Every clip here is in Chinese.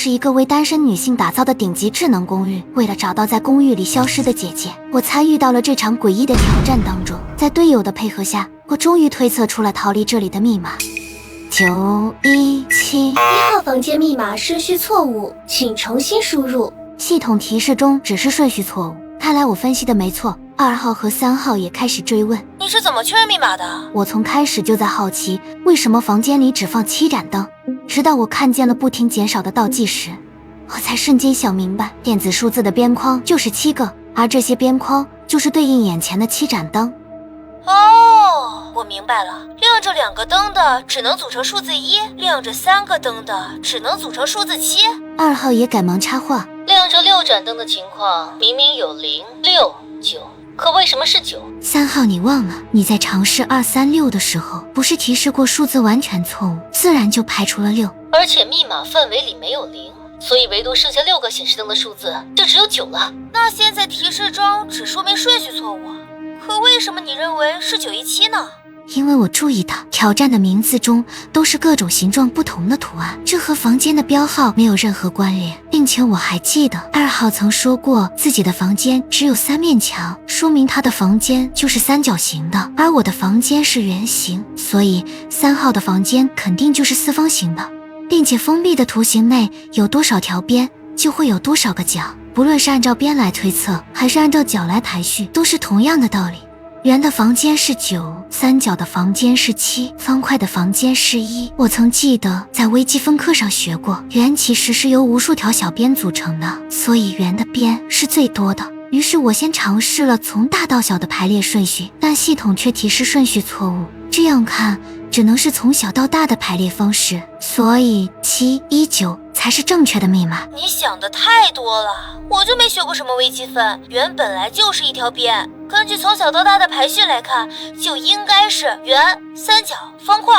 是一个为单身女性打造的顶级智能公寓。为了找到在公寓里消失的姐姐，我参与到了这场诡异的挑战当中。在队友的配合下，我终于推测出了逃离这里的密码917。1号房间密码顺序错误，请重新输入。系统提示中只是顺序错误，看来我分析的没错。2号和3号也开始追问，你是怎么确认密码的？我从开始就在好奇，为什么房间里只放7盏灯，直到我看见了不停减少的倒计时，我才瞬间想明白，电子数字的边框就是7个，而这些边框就是对应眼前的7盏灯。哦，我明白了，亮着2个灯的只能组成数字1，亮着3个灯的只能组成数字7。2号也赶忙插话，亮着6盏灯的情况明明有0、6、9，可为什么是9？3号你忘了，你在尝试236的时候，不是提示过数字完全错误，自然就排除了6。而且密码范围里没有0，所以唯独剩下6个显示灯的数字就只有9了。那现在提示中只说明顺序错误，可为什么你认为是917呢？因为我注意到挑战的名字中都是各种形状不同的图案，这和房间的标号没有任何关联，并且我还记得2号曾说过自己的房间只有3面墙，说明他的房间就是三角形的，而我的房间是圆形，所以3号的房间肯定就是四方形的，并且封闭的图形内有多少条边就会有多少个角，不论是按照边来推测还是按照角来排序，都是同样的道理。圆的房间是9，三角的房间是7，方块的房间是1。我曾记得在微积分课上学过，圆其实是由无数条小边组成的，所以圆的边是最多的。于是我先尝试了从大到小的排列顺序，但系统却提示顺序错误。这样看，只能是从小到大的排列方式，所以719才是正确的密码。你想的太多了，我就没学过什么微积分，圆本来就是一条边，根据从小到大的排序来看，就应该是圆、三角、方块，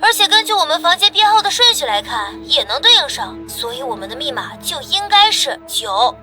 而且根据我们房间编号的顺序来看，也能对应上，所以我们的密码就应该是971。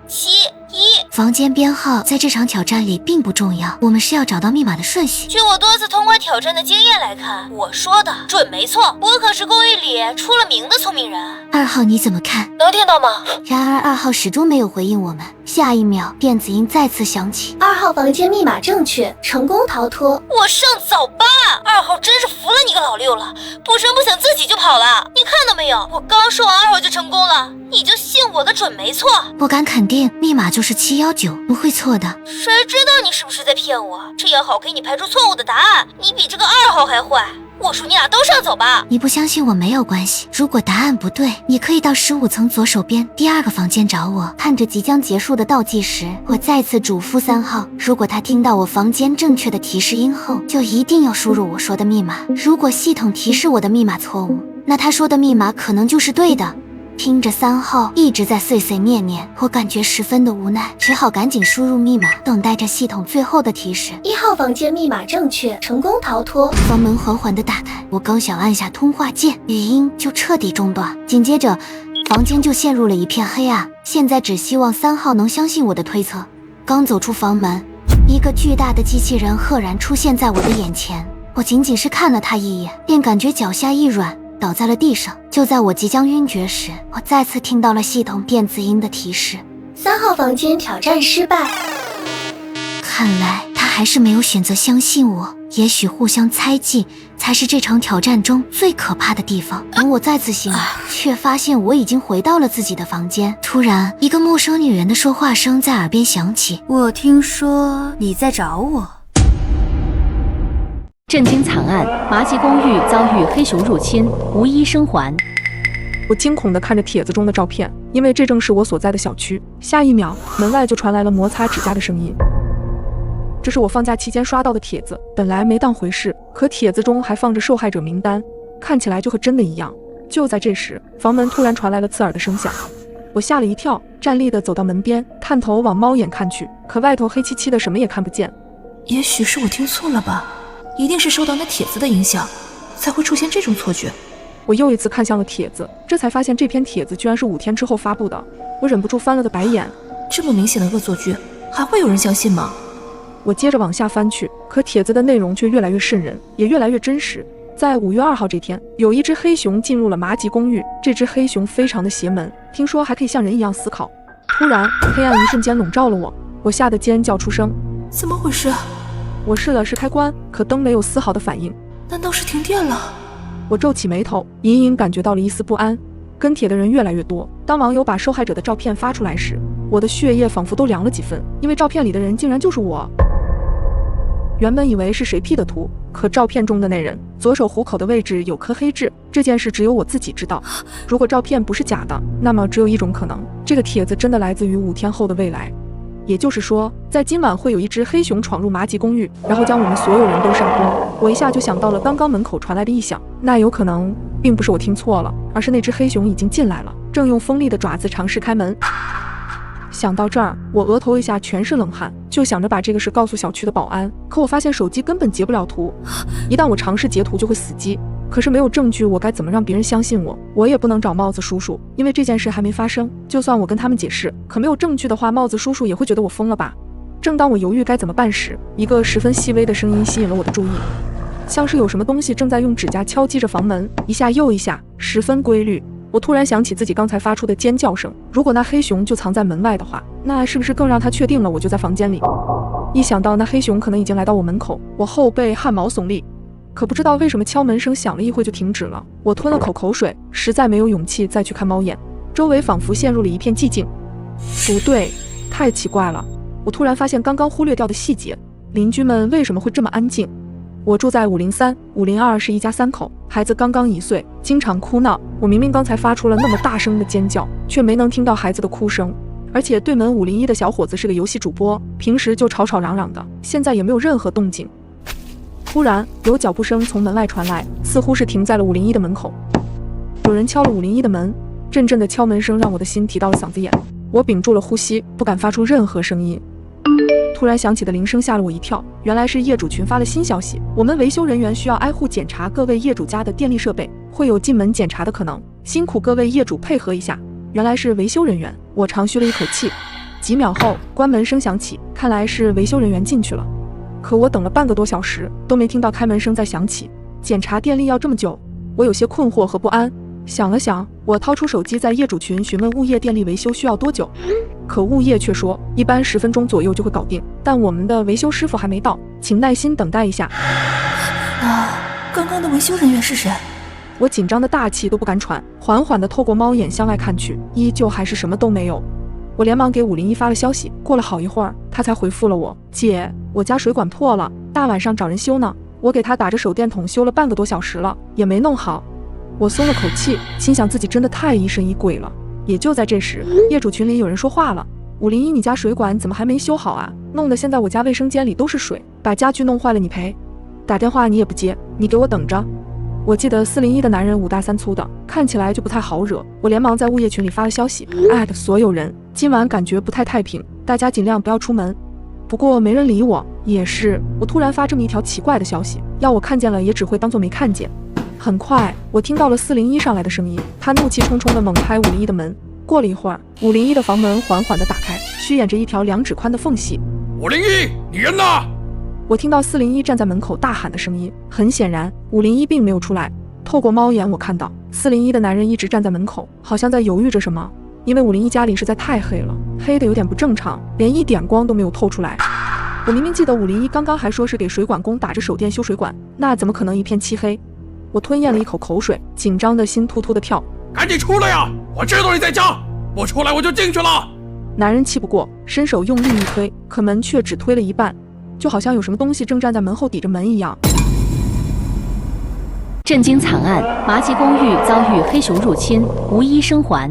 房间编号在这场挑战里并不重要，我们是要找到密码的顺序。据我多次通关挑战的经验来看，我说的准没错，我可是公寓里出了名的聪明人。2号你怎么看？能听到吗？然而2号始终没有回应我们，下一秒电子音再次响起，2号房间密码正确，成功逃脱。我上早八，2号真是服了你个老六了，不声不响自己就跑了，你看到没有？我刚说完2号就成功了，你就信我的准没错。我敢肯定密码就是719，不会错的。谁知道你是不是在骗我？这样好给你排除错误的答案，你比这个2号还坏。我说你俩都上走吧。你不相信我没有关系，如果答案不对，你可以到15层左手边第2个房间找我。看着即将结束的倒计时，我再次嘱咐3号，如果他听到我房间正确的提示音后，就一定要输入我说的密码。如果系统提示我的密码错误，那他说的密码可能就是对的。听着3号一直在碎碎念念，我感觉十分的无奈，只好赶紧输入密码，等待着系统最后的提示。1号房间密码正确，成功逃脱。房门缓缓地打开，我刚想按下通话键，语音就彻底中断，紧接着房间就陷入了一片黑暗。现在只希望3号能相信我的推测。刚走出房门，一个巨大的机器人赫然出现在我的眼前，我仅仅是看了他一眼，便感觉脚下一软，倒在了地上。就在我即将晕厥时，我再次听到了系统电子音的提示：3号房间挑战失败。看来他还是没有选择相信我，也许互相猜忌才是这场挑战中最可怕的地方。等我再次醒来，却发现我已经回到了自己的房间。突然，一个陌生女人的说话声在耳边响起：“我听说你在找我。”震惊惨案：麻吉公寓遭遇黑熊入侵，无一生还。我惊恐地看着帖子中的照片，因为这正是我所在的小区。下一秒，门外就传来了摩擦指甲的声音。这是我放假期间刷到的帖子，本来没当回事，可帖子中还放着受害者名单，看起来就和真的一样。就在这时，房门突然传来了刺耳的声响，我吓了一跳，站立地走到门边，探头往猫眼看去，可外头黑漆漆的，什么也看不见。也许是我听错了吧，一定是受到那帖子的影响，才会出现这种错觉。我又一次看向了帖子，这才发现这篇帖子居然是5天之后发布的。我忍不住翻了个白眼，这么明显的恶作剧，还会有人相信吗？我接着往下翻去，可帖子的内容却越来越瘆人，也越来越真实。在5月2号这天，有一只黑熊进入了麻吉公寓。这只黑熊非常的邪门，听说还可以像人一样思考。突然，黑暗一瞬间笼罩了我，我吓得尖叫出声。怎么回事？我试了试开关，可灯没有丝毫的反应。难道是停电了？我皱起眉头，隐隐感觉到了一丝不安。跟帖的人越来越多，当网友把受害者的照片发出来时，我的血液仿佛都凉了几分，因为照片里的人竟然就是我。原本以为是谁 P 的图，可照片中的那人左手虎口的位置有颗黑痣，这件事只有我自己知道。如果照片不是假的，那么只有一种可能，这个帖子真的来自于5天后的未来。也就是说，在今晚会有一只黑熊闯入麻吉公寓，然后将我们所有人都杀光。我一下就想到了刚刚门口传来的异响，那有可能并不是我听错了，而是那只黑熊已经进来了，正用锋利的爪子尝试开门。想到这儿，我额头一下全是冷汗，就想着把这个事告诉小区的保安，可我发现手机根本截不了图，一旦我尝试截图就会死机。可是没有证据，我该怎么让别人相信我？我也不能找帽子叔叔，因为这件事还没发生。就算我跟他们解释，可没有证据的话，帽子叔叔也会觉得我疯了吧？正当我犹豫该怎么办时，一个十分细微的声音吸引了我的注意，像是有什么东西正在用指甲敲击着房门，一下又一下，十分规律。我突然想起自己刚才发出的尖叫声，如果那黑熊就藏在门外的话，那是不是更让他确定了我就在房间里？一想到那黑熊可能已经来到我门口，我后背汗毛耸立。可不知道为什么敲门声响了一会就停止了，我吞了口水，实在没有勇气再去看猫眼。周围仿佛陷入了一片寂静。不对，太奇怪了，我突然发现刚刚忽略掉的细节，邻居们为什么会这么安静？我住在503、502，是一家3口，孩子刚刚1岁，经常哭闹。我明明刚才发出了那么大声的尖叫，却没能听到孩子的哭声。而且对门501的小伙子是个游戏主播，平时就吵吵嚷嚷的，现在也没有任何动静。突然有脚步声从门外传来，似乎是停在了501的门口。有人敲了501的门，阵阵的敲门声让我的心提到了嗓子眼。我屏住了呼吸，不敢发出任何声音。突然响起的铃声吓了我一跳，原来是业主群发了新消息，我们维修人员需要挨户检查各位业主家的电力设备，会有进门检查的可能，辛苦各位业主配合一下。原来是维修人员，我长吁了一口气。几秒后，关门声响起，看来是维修人员进去了。可我等了半个多小时，都没听到开门声再响起。检查电力要这么久？我有些困惑和不安。想了想，我掏出手机在业主群询问物业电力维修需要多久，可物业却说一般10分钟左右就会搞定，但我们的维修师傅还没到，请耐心等待一下。刚刚的维修人员是谁？我紧张的大气都不敢喘，缓缓地透过猫眼向外看去，依旧还是什么都没有。我连忙给501发了消息，过了好一会儿，他才回复了我：姐，我家水管破了，大晚上找人修呢。我给他打着手电筒修了半个多小时了，也没弄好。我松了口气，心想自己真的太疑神疑鬼了。也就在这时，业主群里有人说话了：501，你家水管怎么还没修好啊？弄得现在我家卫生间里都是水，把家具弄坏了你赔。打电话你也不接，你给我等着。我记得401的男人5大3粗的，看起来就不太好惹。我连忙在物业群里发了消息，艾特所有人，今晚感觉不太平，大家尽量不要出门。不过没人理我，也是，我突然发这么一条奇怪的消息，要我看见了也只会当作没看见。很快，我听到了401上来的声音，他怒气冲冲地猛开501的门。过了一会儿，501的房门缓缓地打开，虚掩着一条2指宽的缝隙。501，你人呢？我听到401站在门口大喊的声音，很显然501并没有出来。透过猫眼，我看到401的男人一直站在门口，好像在犹豫着什么。因为501家里实在太黑了，黑的有点不正常，连一点光都没有透出来。我明明记得501刚刚还说是给水管工打着手电修水管，那怎么可能一片漆黑？我吞咽了一口口水，紧张的心突突的跳。赶紧出来呀！我知道你在家，不出来我就进去了。男人气不过，伸手用力一推，可门却只推了一半，就好像有什么东西正站在门后抵着门一样。震惊惨案，麻吉公寓遭遇黑熊入侵，无一生还。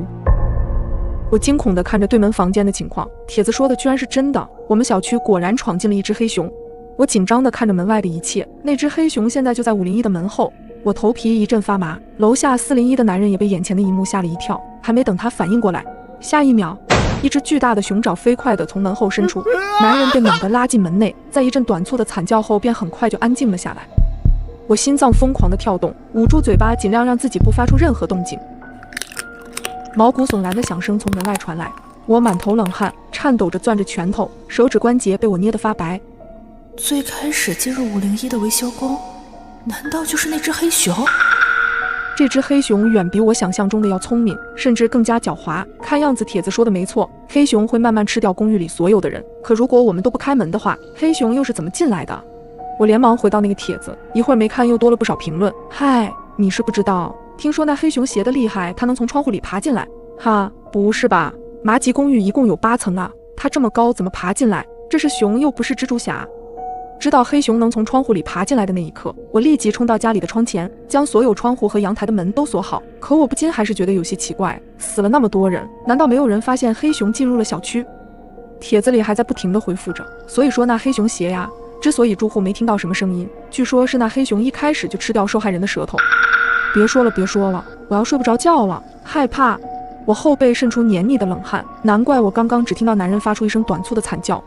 我惊恐地看着对门房间的情况，帖子说的居然是真的，我们小区果然闯进了一只黑熊。我紧张地看着门外的一切，那只黑熊现在就在501的门后。我头皮一阵发麻，楼下401的男人也被眼前的一幕吓了一跳，还没等他反应过来，下一秒，一只巨大的熊爪飞快地从门后伸出，男人被猛地拉进门内，在一阵短促的惨叫后，便很快就安静了下来。我心脏疯狂地跳动，捂住嘴巴，尽量让自己不发出任何动静。毛骨悚然的响声从门外传来，我满头冷汗，颤抖着攥着拳头，手指关节被我捏得发白。最开始进入501的维修工，难道就是那只黑熊？这只黑熊远比我想象中的要聪明，甚至更加狡猾。看样子帖子说的没错，黑熊会慢慢吃掉公寓里所有的人。可如果我们都不开门的话，黑熊又是怎么进来的？我连忙回到那个帖子，一会儿没看又多了不少评论。嗨，你是不知道，听说那黑熊邪得厉害，它能从窗户里爬进来。哈，不是吧？麻吉公寓一共有8层啊，它这么高怎么爬进来？这是熊又不是蜘蛛侠。知道黑熊能从窗户里爬进来的那一刻，我立即冲到家里的窗前，将所有窗户和阳台的门都锁好。可我不禁还是觉得有些奇怪，死了那么多人，难道没有人发现黑熊进入了小区？帖子里还在不停地回复着，所以说那黑熊邪呀。之所以住户没听到什么声音，据说是那黑熊一开始就吃掉受害人的舌头。别说了，我要睡不着觉了，害怕。我后背渗出黏腻的冷汗，难怪我刚刚只听到男人发出一声短促的惨叫。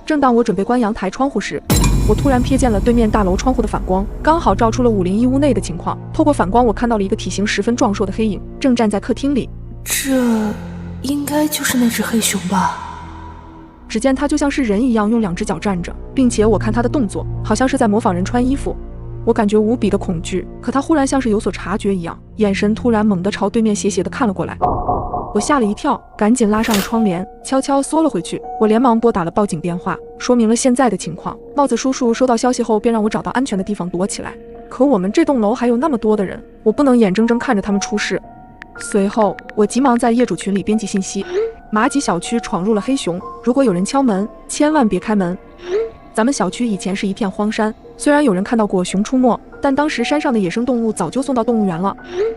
正当我准备关阳台窗户时，我突然瞥见了对面大楼窗户的反光，刚好照出了501屋内的情况。透过反光，我看到了一个体型十分壮硕的黑影，正站在客厅里。这应该就是那只黑熊吧？只见他就像是人一样用2只脚站着，并且我看他的动作好像是在模仿人穿衣服。我感觉无比的恐惧，可他忽然像是有所察觉一样，眼神突然猛地朝对面斜斜地看了过来。我吓了一跳，赶紧拉上了窗帘，悄悄缩了回去。我连忙拨打了报警电话，说明了现在的情况。帽子叔叔收到消息后，便让我找到安全的地方躲起来。可我们这栋楼还有那么多的人，我不能眼睁睁看着他们出事。随后，我急忙在业主群里编辑信息：麻吉小区闯入了黑熊，如果有人敲门，千万别开门。咱们小区以前是一片荒山，虽然有人看到过熊出没，但当时山上的野生动物早就送到动物园了。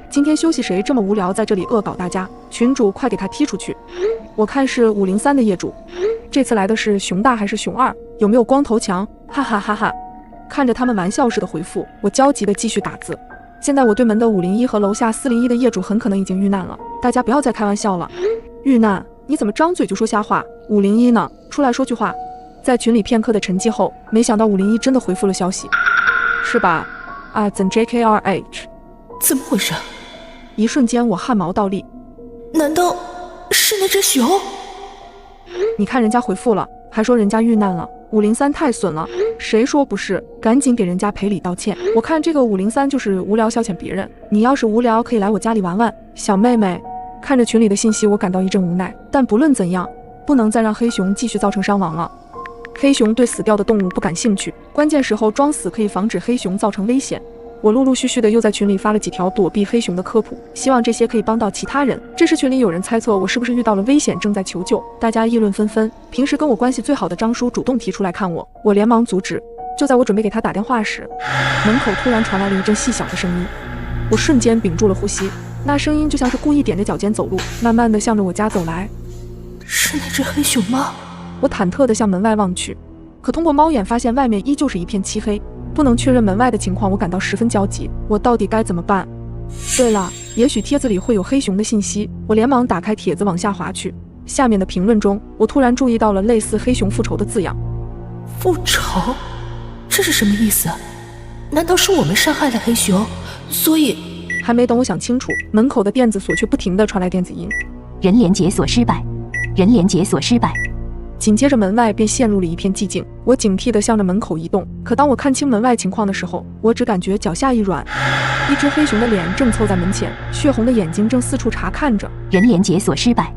今天休息谁这么无聊在这里恶搞大家？群主快给他踢出去！我看是503的业主，这次来的是熊大还是熊二？有没有光头强？哈哈哈哈！看着他们玩笑似的回复，我焦急地继续打字。现在我对门的501和楼下401的业主很可能已经遇难了，大家不要再开玩笑了。遇难？你怎么张嘴就说瞎话？501呢？出来说句话！在群里片刻的沉寂后，没想到501真的回复了消息。是吧？啊怎 JKRH？ 怎么回事？一瞬间我汗毛倒立。难道是那只熊？你看人家回复了，还说人家遇难了。503太损了，谁说不是？赶紧给人家赔礼道歉。我看这个503就是无聊消遣别人，你要是无聊可以来我家里玩玩。小妹妹，看着群里的信息，我感到一阵无奈，但不论怎样，不能再让黑熊继续造成伤亡了。黑熊对死掉的动物不感兴趣，关键时候装死可以防止黑熊造成危险。我陆陆续续的又在群里发了几条躲避黑熊的科普，希望这些可以帮到其他人。这时群里有人猜测我是不是遇到了危险，正在求救，大家议论纷纷。平时跟我关系最好的张叔主动提出来看我，我连忙阻止。就在我准备给他打电话时，门口突然传来了一阵细小的声音，我瞬间屏住了呼吸。那声音就像是故意踮着脚尖走路，慢慢的向着我家走来。是那只黑熊吗？我忐忑地向门外望去，可通过猫眼发现外面依旧是一片漆黑，不能确认门外的情况，我感到十分焦急。我到底该怎么办？对了，也许帖子里会有黑熊的信息。我连忙打开帖子往下滑去，下面的评论中，我突然注意到了类似黑熊复仇的字样。复仇？这是什么意思？难道是我们伤害了黑熊？所以……还没等我想清楚，门口的电子锁却不停地传来电子音：人连解锁失败，人连解锁失败。紧接着门外便陷入了一片寂静，我警惕地向着门口移动。可当我看清门外情况的时候，我只感觉脚下一软，一只黑熊的脸正凑在门前，血红的眼睛正四处查看着。人连解锁失败，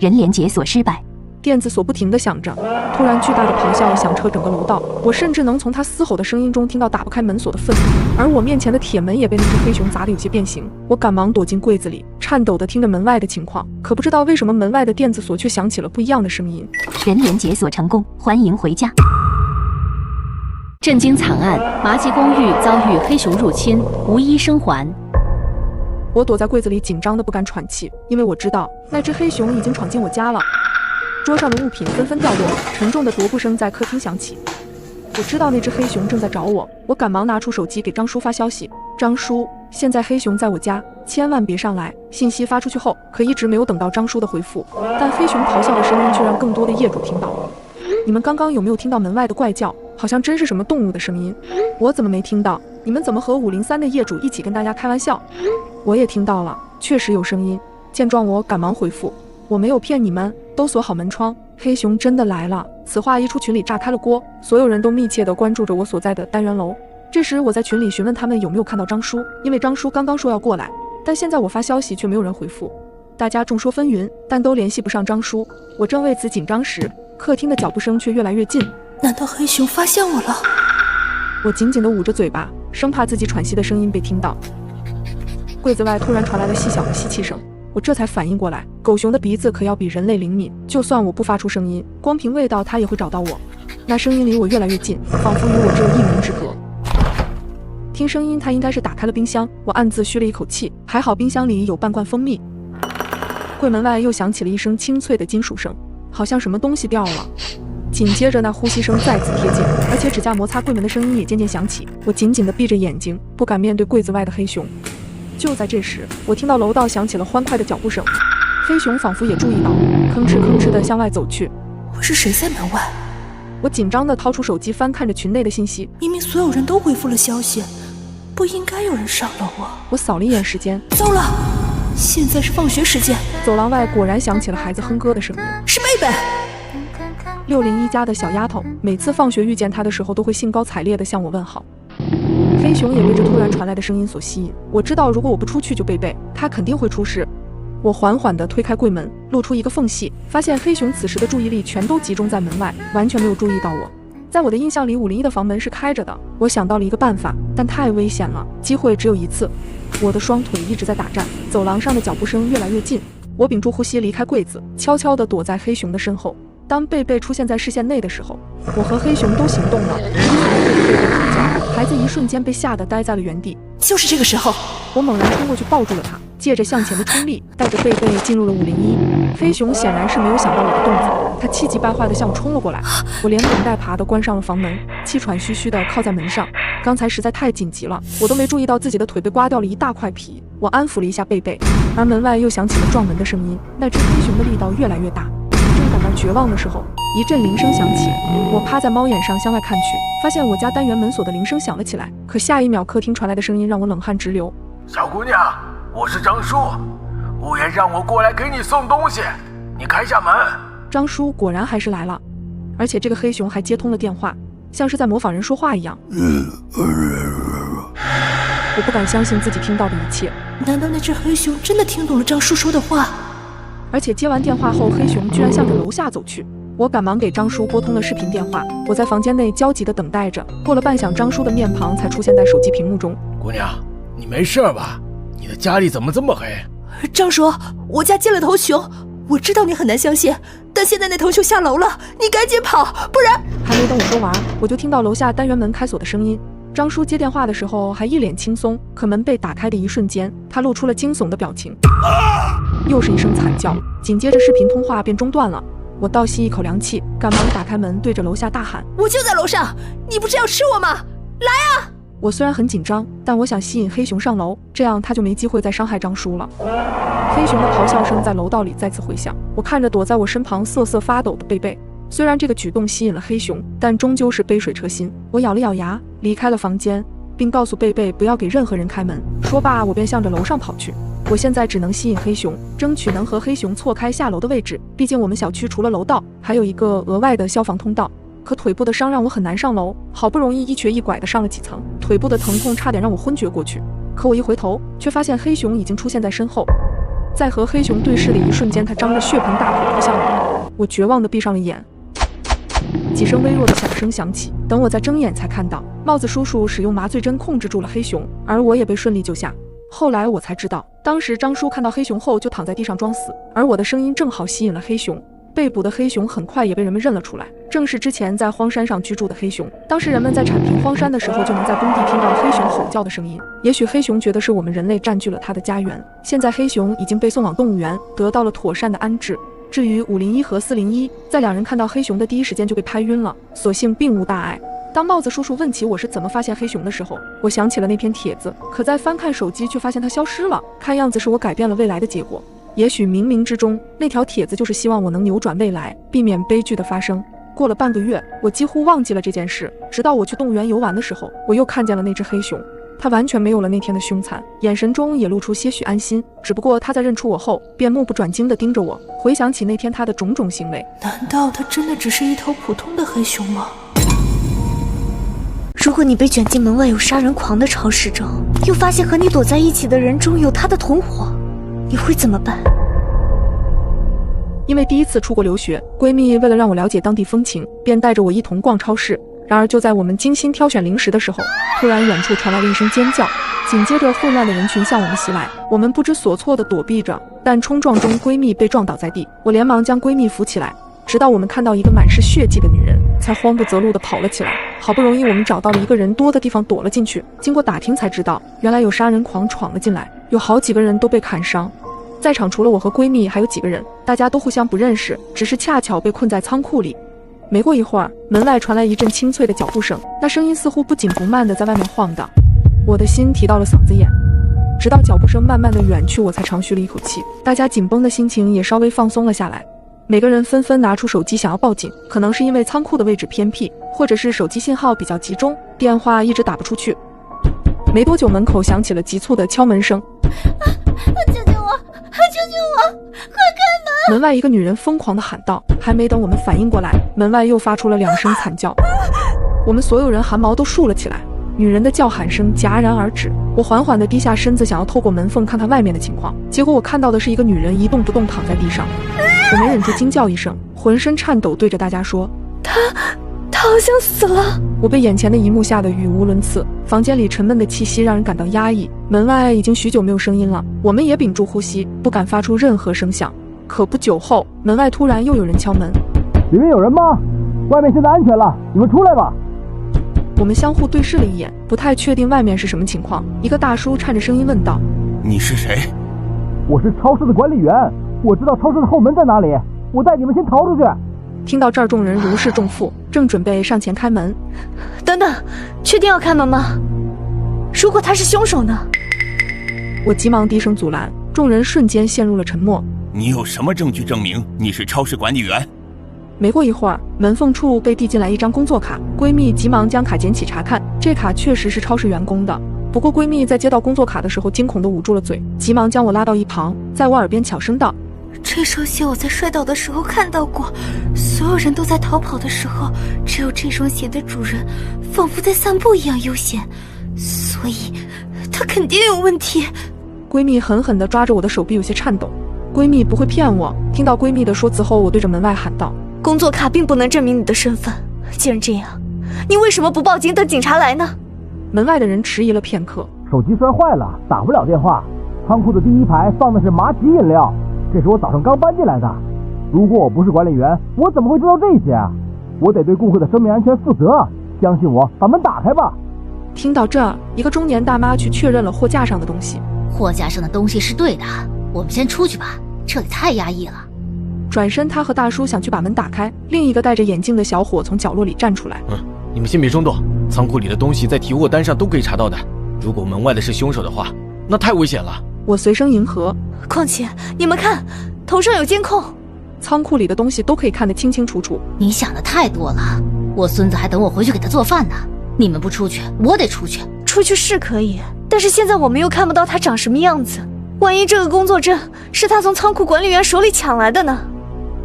人连解锁失败。电子锁不停地响着，突然巨大的咆哮响彻整个楼道，我甚至能从他嘶吼的声音中听到打不开门锁的愤怒。而我面前的铁门也被那只黑熊砸得有些变形，我赶忙躲进柜子里，颤抖地听着门外的情况。可不知道为什么门外的电子锁却响起了不一样的声音：人连解锁成功，欢迎回家。震惊惨案，麻吉公寓遭遇黑熊入侵，无一生还。我躲在柜子里紧张得不敢喘气，因为我知道那只黑熊已经闯进我家了。桌上的物品纷纷掉落，沉重的踱步声在客厅响起。我知道那只黑熊正在找我，我赶忙拿出手机给张叔发消息：张叔，现在黑熊在我家，千万别上来。信息发出去后，可一直没有等到张叔的回复，但黑熊咆哮的声音却让更多的业主听到。你们刚刚有没有听到门外的怪叫？好像真是什么动物的声音。我怎么没听到？你们怎么和503的业主一起跟大家开玩笑？我也听到了，确实有声音。见状，我赶忙回复：我没有骗你们，都锁好门窗，黑熊真的来了。此话一出，群里炸开了锅，所有人都密切地关注着我所在的单元楼。这时我在群里询问他们有没有看到张叔，因为张叔刚刚说要过来，但现在我发消息却没有人回复，大家众说纷纭，但都联系不上张叔。我正为此紧张时，客厅的脚步声却越来越近。难道黑熊发现我了？我紧紧地捂着嘴巴，生怕自己喘息的声音被听到。柜子外突然传来了细小的吸气声，我这才反应过来，狗熊的鼻子可要比人类灵敏，就算我不发出声音，光凭味道它也会找到我。那声音离我越来越近，仿佛与我只有1米之隔。听声音，它应该是打开了冰箱。我暗自吁了一口气，还好冰箱里有半罐蜂蜜。柜门外又响起了一声清脆的金属声，好像什么东西掉了。紧接着那呼吸声再次贴近，而且指甲摩擦柜门的声音也渐渐响起。我紧紧地闭着眼睛，不敢面对柜子外的黑熊。就在这时，我听到楼道响起了欢快的脚步声，黑熊仿佛也注意到，吭哧吭哧地向外走去。会是谁在门外？我紧张地掏出手机，翻看着群内的信息。明明所有人都回复了消息，不应该有人上楼啊！我扫了一眼时间，糟了，现在是放学时间。走廊外果然响起了孩子哼歌的声音，是贝贝。601家的小丫头，每次放学遇见她的时候，都会兴高采烈地向我问好。黑熊也被这突然传来的声音所吸引。我知道，如果我不出去救贝贝，他肯定会出事。我缓缓地推开柜门，露出一个缝隙，发现黑熊此时的注意力全都集中在门外，完全没有注意到我。在我的印象里，501的房门是开着的。我想到了一个办法，但太危险了，机会只有一次。我的双腿一直在打颤，走廊上的脚步声越来越近。我屏住呼吸离开柜子，悄悄地躲在黑熊的身后。当贝贝出现在视线内的时候，我和黑熊都行动了，一起来对着贝贝喊叫。孩子一瞬间被吓得呆在了原地。就是这个时候，我猛然冲过去抱住了他，借着向前的冲力，带着贝贝进入了501。黑熊显然是没有想到我的动作，他气急败坏地向我冲了过来。我连滚带爬地关上了房门，气喘吁吁地靠在门上。刚才实在太紧急了，我都没注意到自己的腿被刮掉了一大块皮。我安抚了一下贝贝，而门外又响起了撞门的声音。那只黑熊的力道越来越大。正感到绝望的时候，一阵铃声响起。我趴在猫眼上向外看去，发现我家单元门锁的铃声响了起来。可下一秒，客厅传来的声音让我冷汗直流。小姑娘，我是张叔，物业让我过来给你送东西，你开下门。张叔果然还是来了，而且这个黑熊还接通了电话，像是在模仿人说话一样。我不敢相信自己听到的一切。难道那只黑熊真的听懂了张叔说的话？而且接完电话后，黑熊居然向着楼下走去。我赶忙给张叔拨通了视频电话。我在房间内焦急地等待着，过了半晌，张叔的面庞才出现在手机屏幕中。姑娘，你没事吧？你的家里怎么这么黑？张叔，我家进了头熊，我知道你很难相信，但现在那头熊下楼了，你赶紧跑，不然……还没等我说完，我就听到楼下单元门开锁的声音。张叔接电话的时候还一脸轻松，可门被打开的一瞬间，他露出了惊悚的表情。又是一声惨叫，紧接着视频通话便中断了。我倒吸一口凉气，赶忙打开门，对着楼下大喊：我就在楼上，你不是要吃我吗？来啊！我虽然很紧张，但我想吸引黑熊上楼，这样他就没机会再伤害张叔了。黑熊的咆哮声在楼道里再次回响。我看着躲在我身旁瑟瑟发抖的贝贝，虽然这个举动吸引了黑熊，但终究是杯水车薪。我咬了咬牙，离开了房间，并告诉贝贝不要给任何人开门。说罢，我便向着楼上跑去。我现在只能吸引黑熊，争取能和黑熊错开下楼的位置。毕竟我们小区除了楼道，还有一个额外的消防通道。可腿部的伤让我很难上楼，好不容易一瘸一拐地上了几层，腿部的疼痛差点让我昏厥过去。可我一回头，却发现黑熊已经出现在身后。在和黑熊对视的一瞬间，他张着血盆大口扑向我。我绝望地闭上了眼。几声微弱的响声响起，等我再睁眼才看到，帽子叔叔使用麻醉针控制住了黑熊，而我也被顺利救下。后来我才知道，当时张叔看到黑熊后就躺在地上装死，而我的声音正好吸引了黑熊。被捕的黑熊很快也被人们认了出来，正是之前在荒山上居住的黑熊。当时人们在铲平荒山的时候，就能在工地听到黑熊吼叫的声音。也许黑熊觉得是我们人类占据了它的家园。现在黑熊已经被送往动物园，得到了妥善的安置。至于501和401，在两人看到黑熊的第一时间就被拍晕了，所幸并无大碍。当帽子叔叔问起我是怎么发现黑熊的时候，我想起了那篇帖子，可在翻看手机却发现它消失了。看样子是我改变了未来的结果。也许冥冥之中，那条帖子就是希望我能扭转未来，避免悲剧的发生。过了半个月，我几乎忘记了这件事，直到我去动物园游玩的时候，我又看见了那只黑熊。它完全没有了那天的凶残，眼神中也露出些许安心。只不过它在认出我后，便目不转睛地盯着我。回想起那天它的种种行为，难道它真的只是一头普通的黑熊吗？如果你被卷进门外有杀人狂的超市中，又发现和你躲在一起的人中有他的同伙，你会怎么办？因为第一次出国留学，闺蜜为了让我了解当地风情，便带着我一同逛超市。然而就在我们精心挑选零食的时候，突然远处传来了一声尖叫，紧接着混乱的人群向我们袭来，我们不知所措地躲避着，但冲撞中闺蜜被撞倒在地，我连忙将闺蜜扶起来，直到我们看到一个满是血迹的女人，才慌不择路地跑了起来。好不容易我们找到了一个人多的地方躲了进去，经过打听才知道，原来有杀人狂闯了进来，有好几个人都被砍伤。在场除了我和闺蜜还有几个人，大家都互相不认识，只是恰巧被困在仓库里。没过一会儿，门外传来一阵清脆的脚步声，那声音似乎不紧不慢地在外面晃荡，我的心提到了嗓子眼。直到脚步声慢慢地远去，我才长吁了一口气，大家紧绷的心情也稍微放松了下来。每个人纷纷拿出手机想要报警，可能是因为仓库的位置偏僻，或者是手机信号比较集中，电话一直打不出去。没多久，门口响起了急促的敲门声。救救我！救救我！快开门！门外一个女人疯狂地喊道，还没等我们反应过来，门外又发出了2声惨叫。我们所有人汗毛都竖了起来，女人的叫喊声戛然而止。我缓缓地低下身子，想要透过门缝看看外面的情况，结果我看到的是一个女人一动不动躺在地上。我没忍住惊叫一声，浑身颤抖，对着大家说：他好像死了。我被眼前的一幕吓得语无伦次，房间里沉闷的气息让人感到压抑，门外已经许久没有声音了，我们也屏住呼吸，不敢发出任何声响。可不久后，门外突然又有人敲门。里面有人吗？外面现在安全了，你们出来吧。我们相互对视了一眼，不太确定外面是什么情况。一个大叔颤着声音问道：你是谁？我是超市的管理员，我知道超市的后门在哪里，我带你们先逃出去。听到这儿，众人如释重负，正准备上前开门。等等，确定要开门吗？如果他是凶手呢？我急忙低声阻拦，众人瞬间陷入了沉默。你有什么证据证明你是超市管理员？没过一会儿，门缝处被递进来一张工作卡，闺蜜急忙将卡捡起查看，这卡确实是超市员工的。不过闺蜜在接到工作卡的时候惊恐地捂住了嘴，急忙将我拉到一旁，在我耳边悄声道：这双鞋我在摔倒的时候看到过，所有人都在逃跑的时候，只有这双鞋的主人仿佛在散步一样悠闲，所以他肯定有问题。闺蜜狠狠地抓着我的手臂，有些颤抖。闺蜜不会骗我。听到闺蜜的说辞后，我对着门外喊道：工作卡并不能证明你的身份，既然这样，你为什么不报警等警察来呢？门外的人迟疑了片刻，手机摔坏了，打不了电话。仓库的第一排放的是马奇饮料，这是我早上刚搬进来的。如果我不是管理员，我怎么会知道这些啊？我得对顾客的生命安全负责，相信我，把门打开吧。听到这儿，一个中年大妈去确认了货架上的东西。货架上的东西是对的，我们先出去吧，这里太压抑了。转身，他和大叔想去把门打开，另一个戴着眼镜的小伙从角落里站出来。你们先别冲动，仓库里的东西在提货单上都可以查到的。如果门外的是凶手的话，那太危险了。我随声迎合。况且你们看，头上有监控，仓库里的东西都可以看得清清楚楚。你想的太多了，我孙子还等我回去给他做饭呢。你们不出去，我得出去。出去是可以，但是现在我们又看不到他长什么样子，万一这个工作证是他从仓库管理员手里抢来的呢？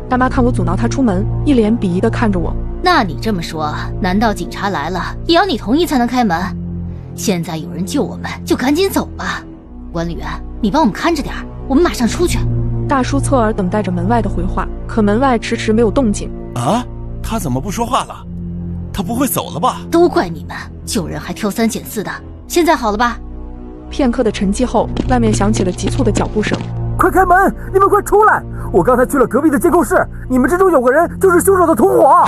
大妈看我阻挠她出门，一脸鄙夷地看着我。那你这么说，难道警察来了也要你同意才能开门？现在有人救我们，就赶紧走吧。管理员，你帮我们看着点，我们马上出去。大叔侧耳等待着门外的回话，可门外迟迟没有动静。啊，他怎么不说话了？他不会走了吧？都怪你们，救人还挑三拣四的。现在好了吧？片刻的沉寂后，外面响起了急促的脚步声。快开门！你们快出来！我刚才去了隔壁的监控室，你们之中有个人就是凶手的同伙。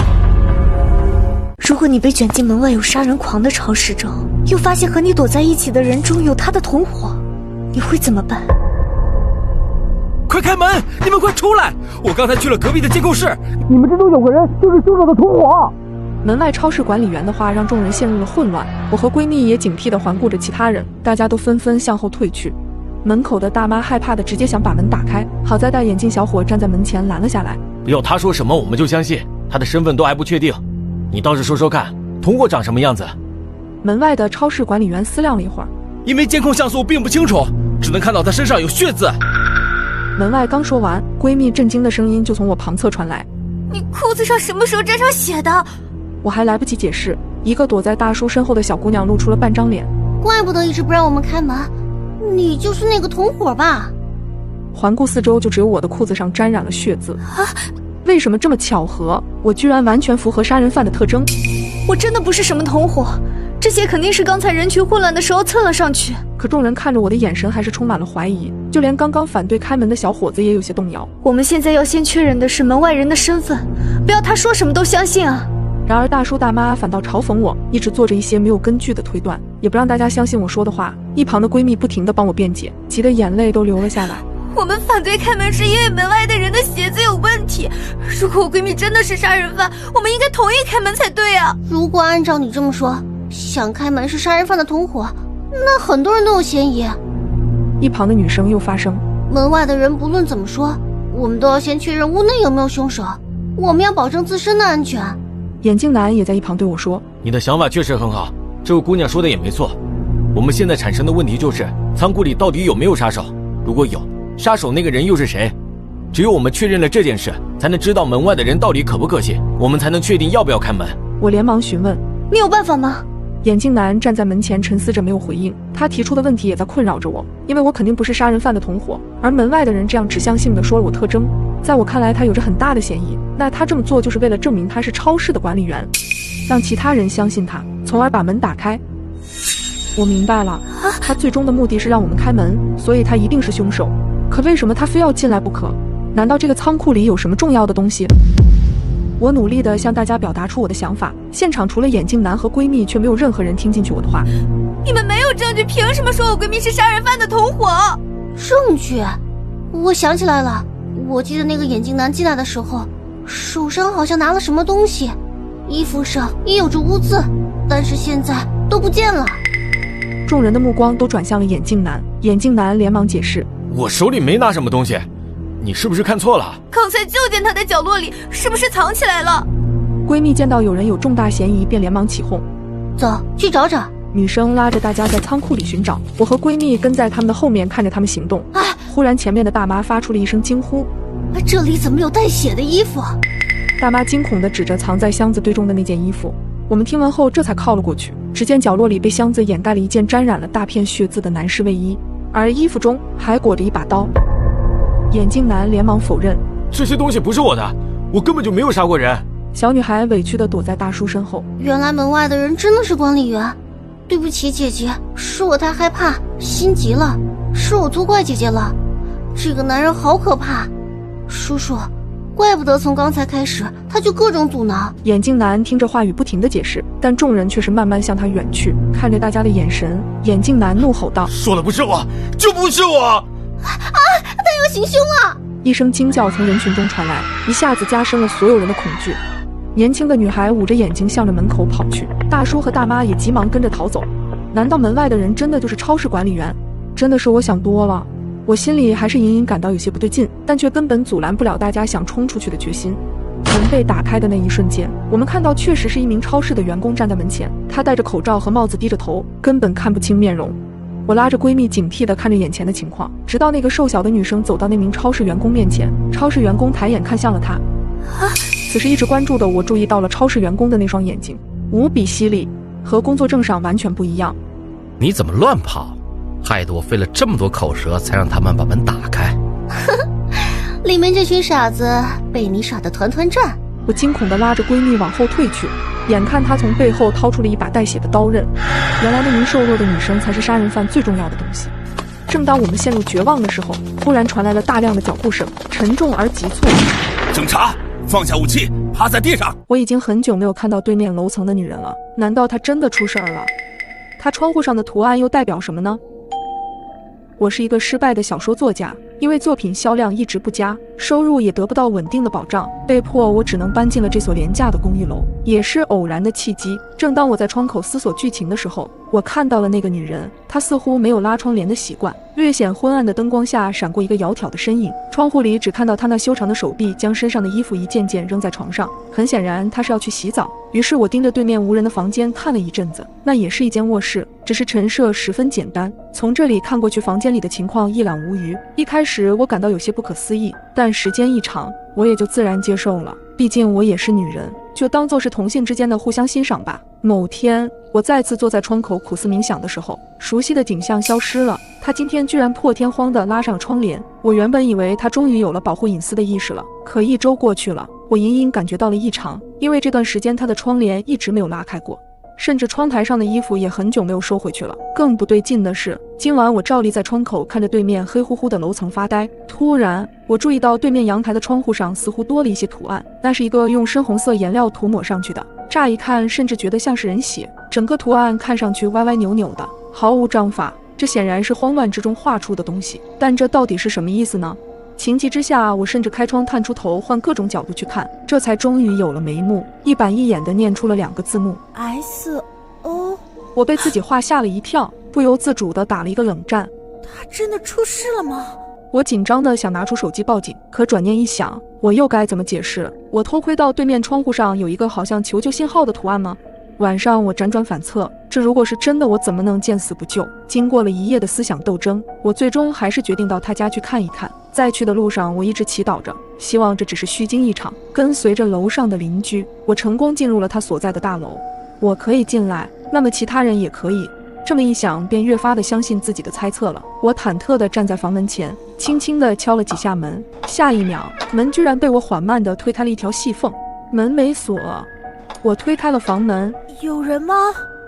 如果你被卷进门外有杀人狂的超市中，又发现和你躲在一起的人中有他的同伙，你会怎么办？快开门！你们快出来！我刚才去了隔壁的监控室，你们之中有个人就是凶手的同伙。门外超市管理员的话让众人陷入了混乱，我和闺蜜也警惕地环顾着其他人，大家都纷纷向后退去。门口的大妈害怕的直接想把门打开，好在戴眼镜小伙站在门前拦了下来。不要他说什么我们就相信，他的身份都还不确定。你倒是说说看，同伙长什么样子？门外的超市管理员思量了一会儿，因为监控像素并不清楚，只能看到他身上有血渍。门外刚说完，闺蜜震惊的声音就从我旁侧传来：你裤子上什么时候沾上血的？我还来不及解释，一个躲在大叔身后的小姑娘露出了半张脸。怪不得一直不让我们开门，你就是那个同伙吧？环顾四周，就只有我的裤子上沾染了血渍。为什么这么巧合？我居然完全符合杀人犯的特征。我真的不是什么同伙，这些肯定是刚才人群混乱的时候蹭了上去。可众人看着我的眼神还是充满了怀疑，就连刚刚反对开门的小伙子也有些动摇。我们现在要先确认的是门外人的身份，不要他说什么都相信啊。然而大叔大妈反倒嘲讽我，一直做着一些没有根据的推断，也不让大家相信我说的话。一旁的闺蜜不停地帮我辩解，急得眼泪都流了下来。我们反对开门是因为门外的人的鞋子有问题，如果我闺蜜真的是杀人犯，我们应该同意开门才对啊。如果按照你这么说，想开门是杀人犯的同伙，那很多人都有嫌疑。一旁的女生又发声，门外的人不论怎么说，我们都要先确认屋内有没有凶手，我们要保证自身的安全。眼镜男也在一旁对我说，你的想法确实很好，这位姑娘说的也没错。我们现在产生的问题就是仓库里到底有没有杀手，如果有，杀手那个人又是谁？只有我们确认了这件事，才能知道门外的人到底可不可信，我们才能确定要不要开门。我连忙询问，你有办法吗？眼镜男站在门前沉思着没有回应，他提出的问题也在困扰着我，因为我肯定不是杀人犯的同伙，而门外的人这样指向性的说了我特征，在我看来他有着很大的嫌疑，那他这么做就是为了证明他是超市的管理员，让其他人相信他，从而把门打开。我明白了，他最终的目的是让我们开门，所以他一定是凶手。可为什么他非要进来不可？难道这个仓库里有什么重要的东西？我努力地向大家表达出我的想法，现场除了眼镜男和闺蜜，却没有任何人听进去我的话。你们没有证据，凭什么说我闺蜜是杀人犯的同伙？证据？我想起来了，我记得那个眼镜男进来的时候，手上好像拿了什么东西，衣服上也有着污渍，但是现在都不见了。众人的目光都转向了眼镜男，眼镜男连忙解释，我手里没拿什么东西，你是不是看错了？刚才就见他在角落里，是不是藏起来了？闺蜜见到有人有重大嫌疑，便连忙起哄，走去找找。女生拉着大家在仓库里寻找，我和闺蜜跟在他们的后面看着他们行动。忽然前面的大妈发出了一声惊呼，这里怎么有带血的衣服？大妈惊恐地指着藏在箱子堆中的那件衣服。我们听完后这才靠了过去，只见角落里被箱子掩盖了一件沾染了大片血渍的男士卫衣，而衣服中还裹着一把刀。眼镜男连忙否认，这些东西不是我的，我根本就没有杀过人。小女孩委屈地躲在大叔身后。原来门外的人真的是管理员，对不起姐姐，是我太害怕心急了，是我错怪姐姐了。这个男人好可怕，叔叔，怪不得从刚才开始他就各种阻挠。眼镜男听着话语不停地解释，但众人却是慢慢向他远去，看着大家的眼神，眼镜男怒吼道，说的不是我，就不是我！他要行凶了！一声惊叫从人群中传来，一下子加深了所有人的恐惧。年轻的女孩捂着眼睛向着门口跑去，大叔和大妈也急忙跟着逃走。难道门外的人真的就是超市管理员？真的是我想多了。我心里还是隐隐感到有些不对劲，但却根本阻拦不了大家想冲出去的决心。门被打开的那一瞬间，我们看到确实是一名超市的员工站在门前，他戴着口罩和帽子，低着头，根本看不清面容。我拉着闺蜜警惕地看着眼前的情况，直到那个瘦小的女生走到那名超市员工面前，超市员工抬眼看向了她。此时一直关注的我注意到了超市员工的那双眼睛，无比犀利，和工作证上完全不一样。你怎么乱跑？害得我费了这么多口舌才让他们把门打开。里面这群傻子被你耍得团团转。我惊恐地拉着闺蜜往后退去，眼看她从背后掏出了一把带血的刀刃。原来那名瘦弱的女生才是杀人犯最重要的东西。正当我们陷入绝望的时候，忽然传来了大量的脚步声，沉重而急促。警察，放下武器，趴在地上。我已经很久没有看到对面楼层的女人了，难道她真的出事儿了？她窗户上的图案又代表什么呢？我是一个失败的小说作家，因为作品销量一直不佳，收入也得不到稳定的保障，被迫我只能搬进了这所廉价的公寓楼。也是偶然的契机，正当我在窗口思索剧情的时候，我看到了那个女人，她似乎没有拉窗帘的习惯，略显昏暗的灯光下闪过一个窈窕的身影，窗户里只看到她那修长的手臂将身上的衣服一件件扔在床上，很显然她是要去洗澡。于是我盯着对面无人的房间看了一阵子，那也是一间卧室，只是陈设十分简单，从这里看过去房间里的情况一览无余。一开始我感到有些不可思议，但时间一长，我也就自然接受了，毕竟我也是女人，就当做是同性之间的互相欣赏吧。某天，我再次坐在窗口苦思冥想的时候，熟悉的景象消失了。他今天居然破天荒地拉上了窗帘。我原本以为他终于有了保护隐私的意识了，可1周过去了，我隐隐感觉到了异常，因为这段时间他的窗帘一直没有拉开过。甚至窗台上的衣服也很久没有收回去了。更不对劲的是，今晚我照例在窗口看着对面黑乎乎的楼层发呆，突然我注意到对面阳台的窗户上似乎多了一些图案，那是一个用深红色颜料涂抹上去的，乍一看甚至觉得像是人血，整个图案看上去歪歪扭扭的，毫无章法。这显然是慌乱之中画出的东西，但这到底是什么意思呢？情急之下，我甚至开窗探出头，换各种角度去看，这才终于有了眉目，一板一眼地念出了2个字幕 SO。 我被自己画吓了一跳，不由自主地打了一个冷战。他真的出事了吗？我紧张地想拿出手机报警，可转念一想，我又该怎么解释？我偷窥到对面窗户上有一个好像求救信号的图案吗？晚上我辗转反侧，这如果是真的，我怎么能见死不救？经过了一夜的思想斗争，我最终还是决定到他家去看一看。在去的路上，我一直祈祷着，希望这只是虚惊一场。跟随着楼上的邻居，我成功进入了他所在的大楼。我可以进来，那么其他人也可以。这么一想，便越发的相信自己的猜测了。我忐忑地站在房门前，轻轻地敲了几下门，下一秒，门居然被我缓慢地推开了一条细缝，门没锁。我推开了房门，有人吗？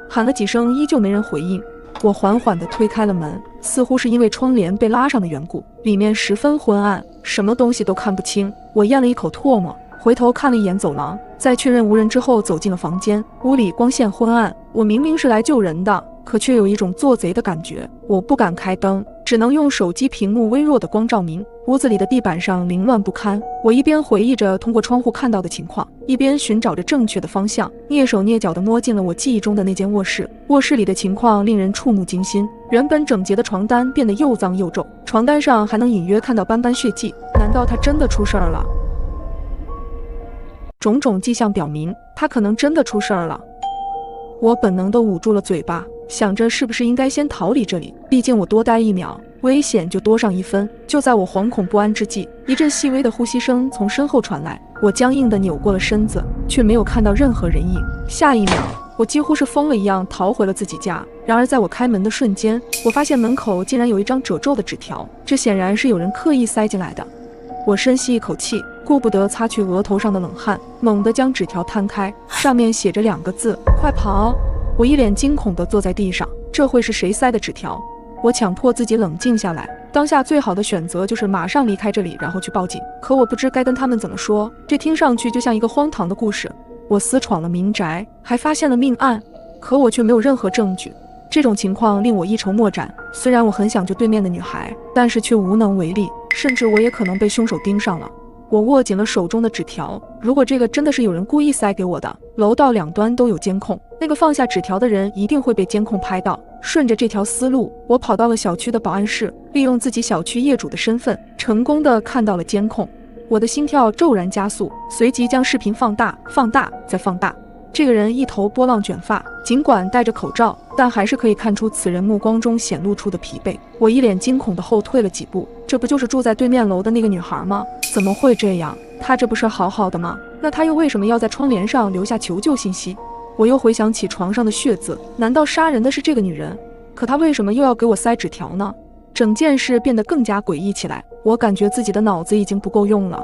喊了几声，依旧没人回应。我缓缓地推开了门，似乎是因为窗帘被拉上的缘故，里面十分昏暗，什么东西都看不清。我咽了一口唾沫，回头看了一眼走廊，在确认无人之后走进了房间。屋里光线昏暗，我明明是来救人的，可却有一种做贼的感觉。我不敢开灯，只能用手机屏幕微弱的光照明。屋子里的地板上凌乱不堪，我一边回忆着通过窗户看到的情况，一边寻找着正确的方向，蹑手蹑脚地摸进了我记忆中的那间卧室。卧室里的情况令人触目惊心，原本整洁的床单变得又脏又皱，床单上还能隐约看到斑斑血迹。难道他真的出事儿了？种种迹象表明，他可能真的出事儿了。我本能地捂住了嘴巴，想着是不是应该先逃离这里，毕竟我多待1秒，危险就多上1分。就在我惶恐不安之际，一阵细微的呼吸声从身后传来，我僵硬地扭过了身子，却没有看到任何人影。下一秒，我几乎是疯了一样逃回了自己家。然而在我开门的瞬间，我发现门口竟然有一张褶皱的纸条，这显然是有人刻意塞进来的。我深吸一口气，顾不得擦去额头上的冷汗，猛地将纸条摊开，上面写着2个字：快跑！我一脸惊恐地坐在地上，这会是谁塞的纸条？我强迫自己冷静下来，当下最好的选择就是马上离开这里，然后去报警。可我不知该跟他们怎么说，这听上去就像一个荒唐的故事。我私闯了民宅，还发现了命案，可我却没有任何证据。这种情况令我一筹莫展，虽然我很想救对面的女孩，但是却无能为力，甚至我也可能被凶手盯上了。我握紧了手中的纸条，如果这个真的是有人故意塞给我的，楼道2端都有监控，那个放下纸条的人一定会被监控拍到。顺着这条思路，我跑到了小区的保安室，利用自己小区业主的身份，成功的看到了监控。我的心跳骤然加速，随即将视频放大、放大再放大。这个人一头波浪卷发，尽管戴着口罩，但还是可以看出此人目光中显露出的疲惫。我一脸惊恐地后退了几步，这不就是住在对面楼的那个女孩吗？怎么会这样？她这不是好好的吗？那她又为什么要在窗帘上留下求救信息？我又回想起床上的血渍，难道杀人的是这个女人？可她为什么又要给我塞纸条呢？整件事变得更加诡异起来，我感觉自己的脑子已经不够用了。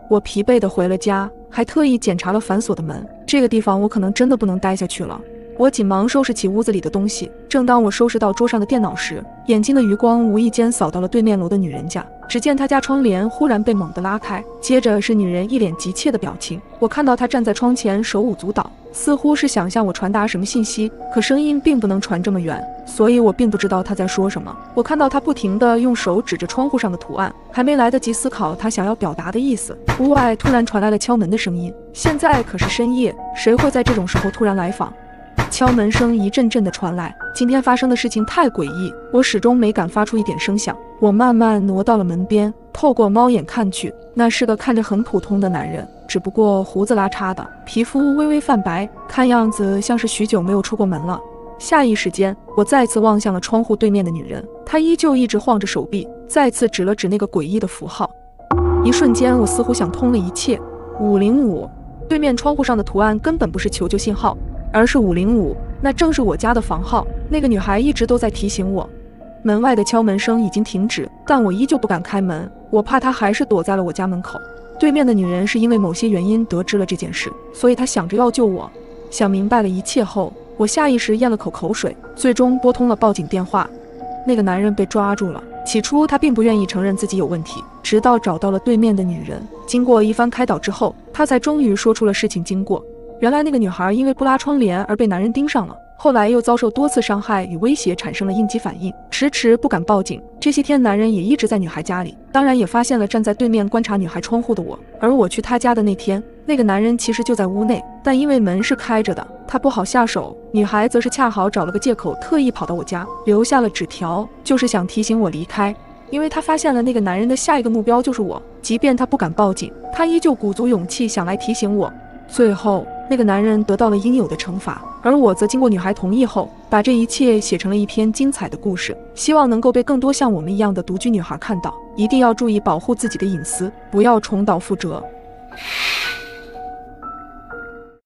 我疲惫地回了家，还特意检查了反锁的门。这个地方我可能真的不能待下去了。我紧忙收拾起屋子里的东西，正当我收拾到桌上的电脑时，眼睛的余光无意间扫到了对面楼的女人家。只见她家窗帘忽然被猛地拉开，接着是女人一脸急切的表情。我看到她站在窗前手舞足蹈，似乎是想向我传达什么信息，可声音并不能传这么远，所以我并不知道她在说什么。我看到她不停地用手指着窗户上的图案，还没来得及思考她想要表达的意思，屋外突然传来了敲门的声音。现在可是深夜，谁会在这种时候突然来访？敲门声一阵阵的传来，今天发生的事情太诡异，我始终没敢发出一点声响。我慢慢挪到了门边，透过猫眼看去，那是个看着很普通的男人，只不过胡子拉碴的，皮肤微微泛白，看样子像是许久没有出过门了。下一时间，我再次望向了窗户对面的女人，她依旧一直晃着手臂，再次指了指那个诡异的符号。一瞬间，我似乎想通了一切。505，对面窗户上的图案根本不是求救信号，而是505，那正是我家的房号。那个女孩一直都在提醒我。门外的敲门声已经停止，但我依旧不敢开门，我怕她还是躲在了我家门口。对面的女人是因为某些原因得知了这件事，所以她想着要救我。想明白了一切后，我下意识咽了口水，最终拨通了报警电话。那个男人被抓住了，起初他并不愿意承认自己有问题，直到找到了对面的女人，经过一番开导之后，他才终于说出了事情经过。原来那个女孩因为不拉窗帘而被男人盯上了，后来又遭受多次伤害与威胁，产生了应激反应，迟迟不敢报警。这些天男人也一直在女孩家里，当然也发现了站在对面观察女孩窗户的我。而我去他家的那天，那个男人其实就在屋内，但因为门是开着的，他不好下手。女孩则是恰好找了个借口，特意跑到我家，留下了纸条，就是想提醒我离开。因为他发现了那个男人的下一个目标就是我，即便他不敢报警，他依旧鼓足勇气想来提醒我。最后那个男人得到了应有的惩罚，而我则经过女孩同意后，把这一切写成了一篇精彩的故事，希望能够被更多像我们一样的独居女孩看到。一定要注意保护自己的隐私，不要重蹈覆辙。